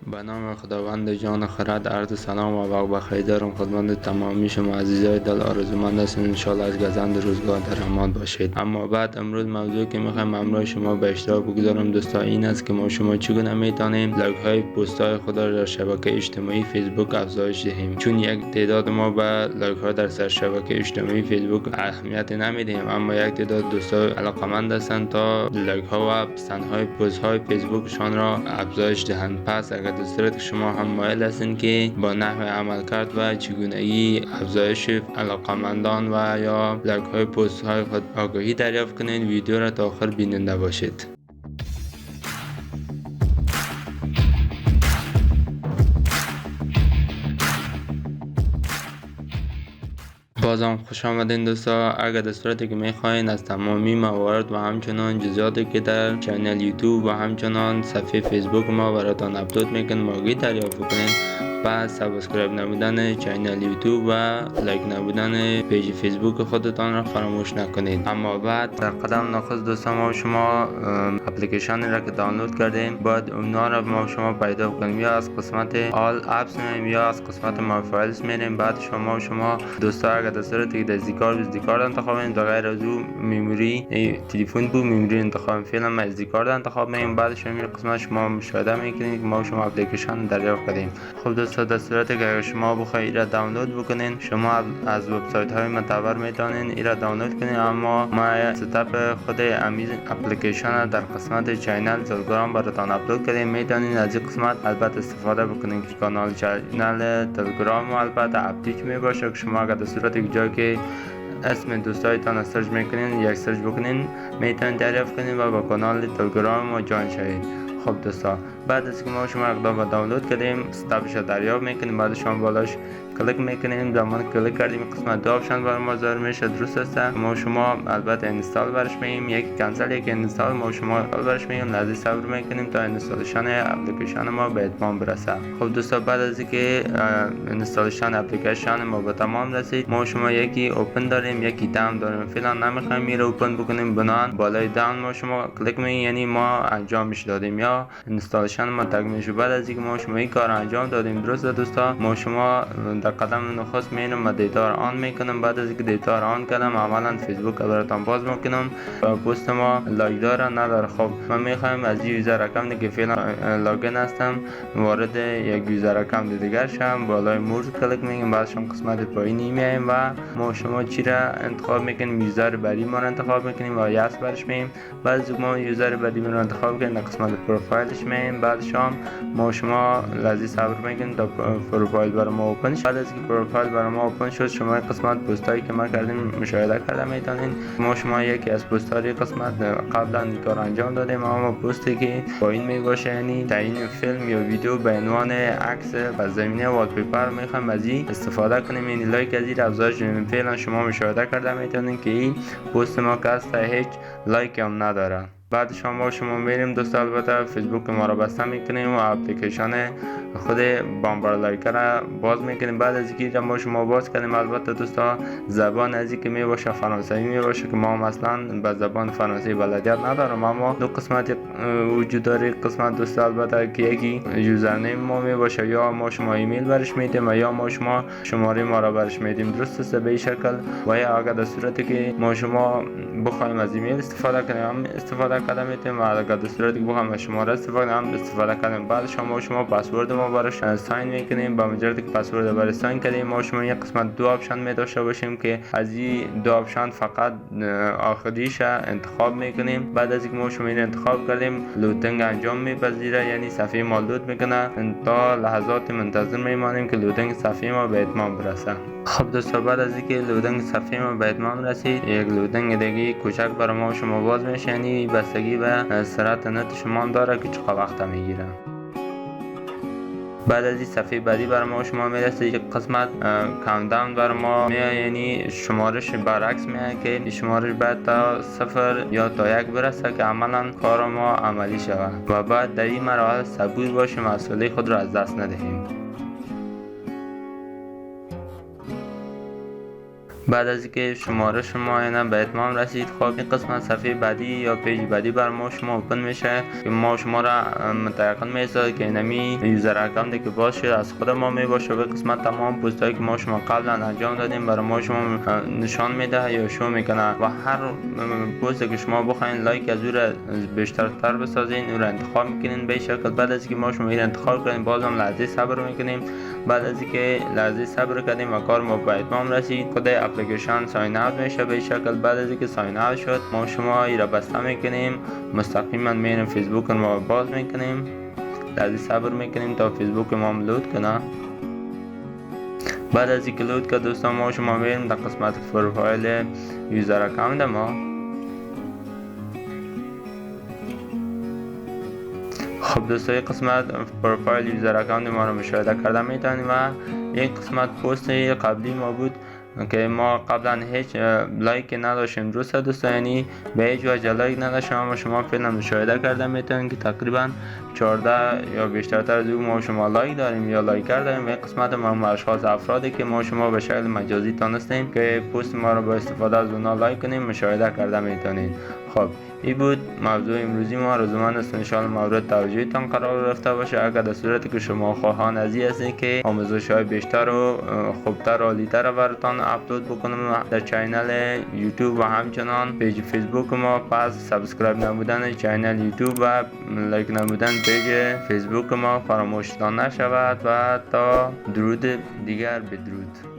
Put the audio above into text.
به نام خداوند جان خرد، عرض سلام و وقت بخیر دارم خدمت تمامی شما عزیزای دل. آرزومند هستم انشالله از گزند روزگار در امان باشید. اما بعد امروز موضوع که میخوایم همراه شما به اشتراک بگذارم دوستا این است که ما شما چگونه میتونیم لایک های پست های خود را در شبکه اجتماعی فیسبوک افزایش دهیم. چون یک تعداد ما به لایک ها در سر شبکه اجتماعی فیسبوک اهمیت نمیدیم، اما یک تعداد دوستا علاقمند هستند تا لایک ها و پسند های پست های فیسبوکشان را افزایش دهند. پس اگر دوست دارید شما هم مایل هستین که با نحو عملکرد و چگونگی افزایش علاقمندان و یا لایک های پست های خود آگاهی دریافت کنید، ویدیو را تا آخر بیننده باشید. بازم خوش آمدین دوستا. اگر در صورتی که میخواین از تمامی موارد و همچنان جزئیاتی که در چینل یوتیوب و همچنان صفحه فیسبوک ما براتان اپلود میکنیم آگاهی دریافت کنین، و سابسکرایب نبودن چینل یوتیوب و لایک نبودن پیج فیسبوک خودتان را فراموش نکنید. اما بعد در قدم نخست دوستا ما شما اپلیکیشن را که دانلود کردیم باید اونها را ما شما پیدا کنیم، یا از قسمت آل اپس میریم یا از قسمت مای فایلز میریم. بعد شما دوستا اگر در صورتی که SD کارت انتخاب کنید، غیر از او میموری تلفن بود میموری انتخاب فیلم SD کارت انتخاب میکنیم. بعد شما قسمت شما مشاهده میکنید که ما شما اپلیکیشن دریافت کردیم. خب دوستا در صورتی که شما بخواید را دانلود بکنین، شما از وبسایت های معتبر میتونین این را دانلود کنین. اما ما ستاپ خود امیز اپلیکیشن در قسمت چینل تلگرام براتون اپلود کردیم، میتونین از این قسمت البته استفاده بکنین که کانال چینل تلگرام البته اپدیت میباشه. که شما اگر در صورتی که جایی که اسم دوستایتان سرچ میکنین یک سرچ بکنین میتونین دریافت کنین و با کانال تلگرام ما جوین شوید. خب دوستا بعد از که ما شما اقدام به دانلود کردیم استابش دریافت میکنیم، بعد شما بالاش کلیک میکنیم. زمان کلیک کردیم قسمت دو آپشن بر ما ظاهر میشه، درست است. ما شما البته اینستال برش میگیم، یک کنسل یک اینستال ما شما برش میگیم. لحظه صبر میکنیم تا اینستالیشن اپلیکیشن ما به اتمام برسه. خب دوستا بعد از اینکه اینستالیشن اپلیکیشن ما به تمام رسید، ما شما یکی اوپن داریم یکی داون داریم. فعلا نمیخوایم میره اوپن بکنیم، بنان بالای داون ما شما کلیک میگیم، یعنی ما انجامش دادیم یا اینستالیشن ما تکمیل شد. بعد از اینکه ما شما این کار انجام دادیم، درست دوستا، ما شما در قدم نخست میرم و دیتا را آن میکنم. بعد از اینکه دیتا را آن کردم عملا فیسبوک براتون باز میکنم و پست ما لایک داره نداره. خب من میخوایم از یوزر اکانتی که فعلا لاگین هستم وارد یک یوزر اکانت دیگر شم. بالای مورز کلیک میگیم، بعد شما قسمت پایینی میایم و ما شما چی را انتخاب میکنیم، یوزر بعدی ما را انتخاب میکنیم و یس برش میگیم. بعد از ما یوزر بعدی ما را انتخاب کنیم، قسمت پروفایلش میایم. بعد ما شما لازم صبر میکنیم تا پروفایل برای ما اوپن شد. بعد از اینکه پروفایل برای ما اوپن شد، شما قسمت پستایی که ما کردیم مشاهده کرده میتونین. ما شما یکی از پست‌های قسمت قبلا این کار انجام دادیم، اما پستی که با این میباشه، یعنی تعیین فیلم یا ویدیو به عنوان عکس و زمینه والپیپر میخوایم از این استفاده کنیم. این لایک از این افزایش فعلا شما مشاهده کرده میتونین که این پست ما که هیچ لایک هم نداره. بعد شما میریم دوستا، البته فیسبوک ما را بسته میکنیم و اپلیکیشن خود بامبر لایکر را باز میکنیم. بعد از اینکه ما شما باز کردیم، البته دوستا زبان از اینکه میباشه فرانسوی میباشه که ما مثلا به زبان فرانسوی بلدیت ندارم، اما دو قسمت وجود داره. قسمت دوستا البته که یکی یوزرنیم ما میباشه یا ما شما ایمیل برش میدیم یا ما شما شماره ما را برش میدیم، درست است به این شکل. و یا اگر در صورتی که ما شما بخوایم از ایمیل استفاده کنیم استفاده کردم میتونیم، و اگر در صورتی که بخوایم از شماره استفاده کنیم. بعد شما پسورد ما براش ساین میکنیم. با مجرد که پسورد برای ساین کردیم، ما شما یک قسمت دو آپشن می داشته باشیم که از این دو آپشن فقط آخریش انتخاب میکنیم. بعد از اینکه ما شما این انتخاب کردیم، لودینگ انجام میپذیره، یعنی صفحه ما لود میکنه. تا لحظات منتظر میمانیم که لودینگ صفحه ما به اتمام برسه. خب دوستا بعد از اینکه لودینگ صفحه ما به اتمام رسید، یک لودینگ دیگه کوچک برای ما شما باز میشه، یعنی بستگی به سرعت نت شما داره که چقدر وقت میگیره. بعد از این صفحه بعدی برای ما شما میرسه یک قسمت کاونتداون برای ما میاد، یعنی شمارش برعکس میاد که شمارش باید تا 0 یا تا 1 برسه که عملا کار ما عملی شود و بعد در این مراحل صبور باشیم و مسئله خود را از دست ندهیم. بعد از اینکه شماره شما اینا به اتمام رسید، خب این قسمت صفحه بعدی یا پیج بعدی بر ما شما اوپن میشه که ما شما را متقن میسازه که اینمی یوزر اکانتی که باز شده از خود ما می باشه. به قسمت تمام پست هایی که ما شما قبلا انجام دادیم برای ما شما نشان میده یا شو میکنه و هر پستی که شما بخواین لایک از او را بیشتر بسازین او را انتخاب میکنین به شکل. بعد از اینکه ما شما این انتخاب کردیم باز هم لحظه صبر میکنیم. بعد از اینکه لحظه صبر کردیم و کار ما به اتمام رسید، خود اپلیکیشن ساین اوت میشه به شکل. بعد از اینکه ساین اوت شد ما شما این را بسته میکنیم، مستقیما میریم فیسبوک ما باز میکنیم، لحظه صبر میکنیم تا فیسبوک ما لود کنه. بعد از اینکه لود کرد دوستان ما شما میریم در قسمت پروفایل یوزر اکانت ما. خب دوستان قسمت پروفایل یوزر اکانت ما رو مشاهده کرده میتونید و این قسمت پست قبلی ما بود که ما قبلا هیچ لایک نداشتیم دوستان، یعنی به هیچ وجه لایک نداشتیم اما شما فعلا مشاهده کرده میتونید که تقریبا 14 یا بیشتر از اون ما شما لایک داریم یا لایک کردیم. و این قسمت ما اشخاص افرادی که ما شما به شکل مجازی تونستیم که پست ما رو با استفاده از اونها لایک کنیم مشاهده کرده میتونید. خب این بود موضوع امروزی ما. رزومند است ان شاء الله مورد توجهتان قرار گرفته باشه. اگر در صورتی که شما خواهان از این هستید که آموزش های بیشتر و خوبتر و عالی‌تر براتان اپلود بکنم در چینل یوتیوب و همچنان پیج فیسبوک ما، پس سابسکرایب نمودن چینل یوتیوب و لایک نمودن پیج فیسبوک ما فراموش نشود و تا درود دیگر بدرود.